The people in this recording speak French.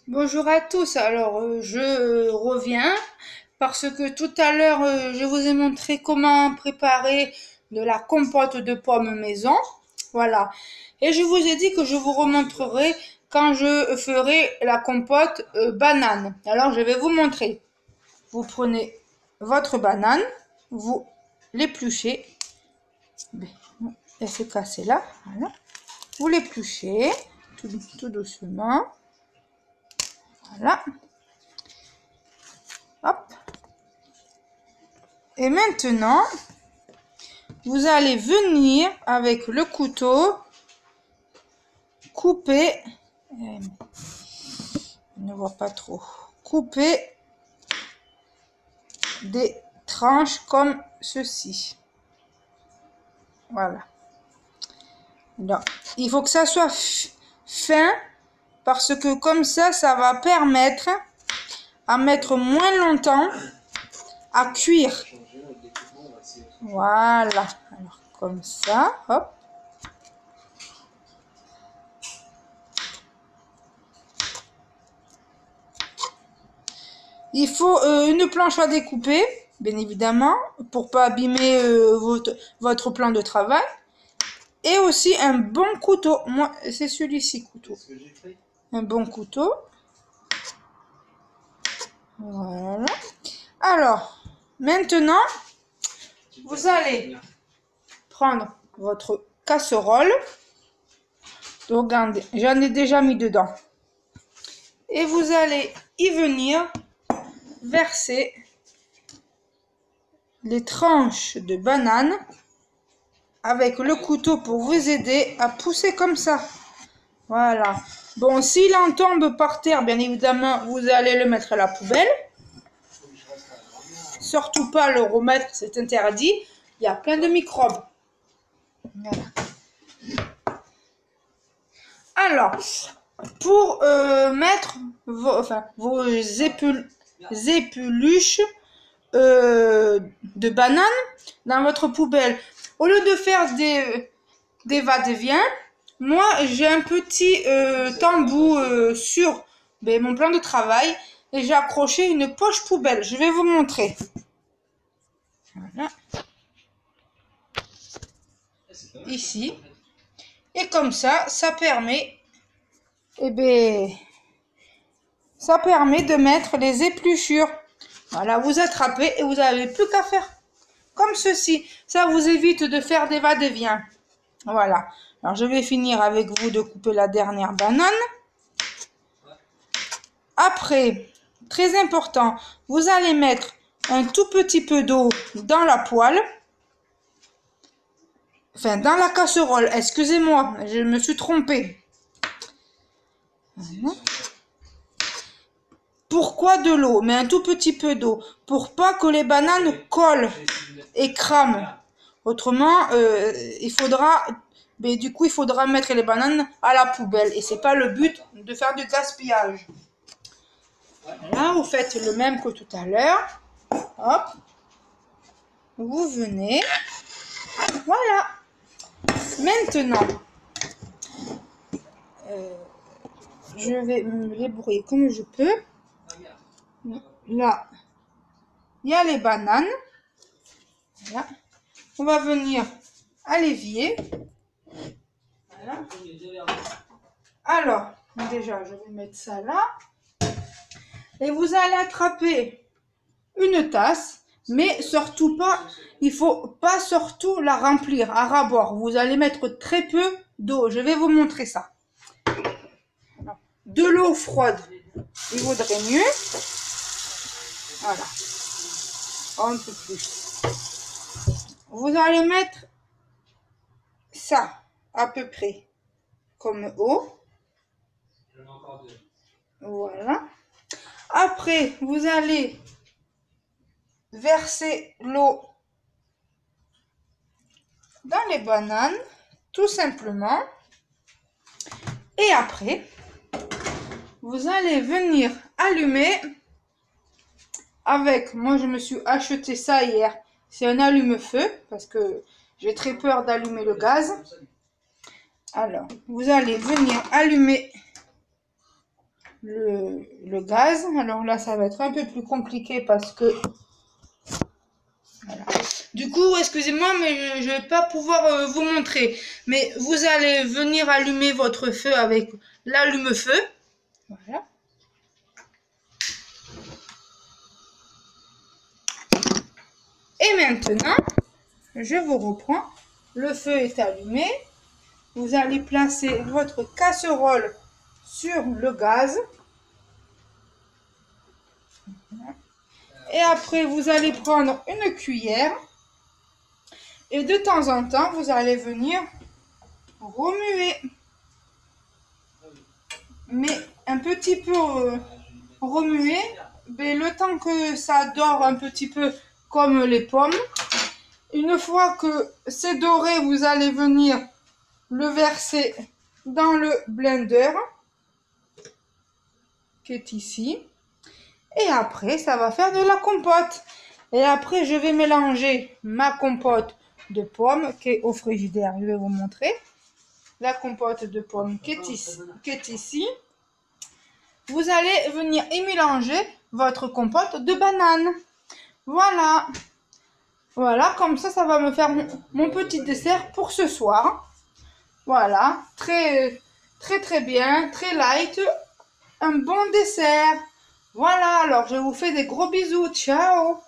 Bonjour à tous. Alors, je reviens parce que tout à l'heure, je vous ai montré comment préparer de la compote de pommes maison. Voilà. Et je vous ai dit que je vous remontrerai quand je ferai la compote banane. Alors, je vais vous montrer. Vous prenez votre banane, vous l'épluchez. Elle s'est cassée là. Voilà. Vous l'épluchez tout doucement. Voilà. Hop. Et maintenant, vous allez venir avec le couteau couper, ne vois pas trop, couper des tranches comme ceci. Voilà. Donc, il faut que ça soit fin parce que comme ça va permettre à mettre moins longtemps à cuire. Voilà. Alors, comme ça, hop. Il faut une planche à découper, bien évidemment, pour pas abîmer votre plan de travail. Et aussi un bon couteau. Moi, c'est celui-ci, couteau. Un bon couteau. Voilà. Alors, maintenant, vous allez prendre votre casserole. Regardez, j'en ai déjà mis dedans. Et vous allez y venir verser les tranches de banane avec le couteau pour vous aider à pousser comme ça. Voilà. Bon, s'il en tombe par terre, bien évidemment, vous allez le mettre à la poubelle. Surtout pas le remettre, c'est interdit. Il y a plein de microbes. Voilà. Alors, pour mettre vos épluches de bananes dans votre poubelle, au lieu de faire des va-et-vient, moi j'ai un petit tambour sur mon plan de travail et j'ai accroché une poche poubelle. Je vais vous montrer. Voilà. Ici. Et comme ça permet, ça permet de mettre les épluchures. Voilà, vous attrapez et vous n'avez plus qu'à faire comme ceci. Ça vous évite de faire des va-et-vient. Voilà. Alors, je vais finir avec vous de couper la dernière banane. Après, très important, vous allez mettre un tout petit peu d'eau dans la poêle. Enfin, dans la casserole. Excusez-moi, je me suis trompée. Voilà. Pourquoi de l'eau? Mais un tout petit peu d'eau. Pour pas que les bananes collent et crament. Autrement, il faudra mettre les bananes à la poubelle. Et c'est pas le but de faire du gaspillage. Là, vous faites le même que tout à l'heure. Hop. Vous venez. Voilà. Maintenant, je vais me débrouiller comme je peux. Là, il y a les bananes. Voilà. On va venir à l'évier. Voilà. Alors, déjà, je vais mettre ça là. Et vous allez attraper une tasse, mais surtout pas, il faut pas surtout la remplir à ras-bord. Vous allez mettre très peu d'eau. Je vais vous montrer ça. De l'eau froide, il vaudrait mieux. Voilà. Un peu plus. Vous allez mettre ça à peu près comme eau. Voilà. Après, vous allez verser l'eau dans les bananes, tout simplement. Et après, vous allez venir allumer avec, moi je me suis acheté ça hier, c'est un allume-feu, parce que j'ai très peur d'allumer le gaz. Alors, vous allez venir allumer le gaz. Alors là, ça va être un peu plus compliqué parce que... Voilà. Du coup, excusez-moi, mais je vais pas pouvoir vous montrer. Mais vous allez venir allumer votre feu avec l'allume-feu. Voilà. Et maintenant, je vous reprends. Le feu est allumé. Vous allez placer votre casserole sur le gaz. Et après, vous allez prendre une cuillère. Et de temps en temps, vous allez venir remuer. Mais un petit peu remuer. Mais le temps que ça dore un petit peu comme les pommes. Une fois que c'est doré, vous allez venir le verser dans le blender qui est ici. Et après, ça va faire de la compote. Et après, je vais mélanger ma compote de pommes qui est au frigidaire. Je vais vous montrer. La compote de pommes qui est ici. Vous allez venir y mélanger votre compote de banane. Voilà. Voilà, comme ça va me faire mon petit dessert pour ce soir. Voilà, très bien, très light. Un bon dessert. Voilà, alors je vous fais des gros bisous. Ciao!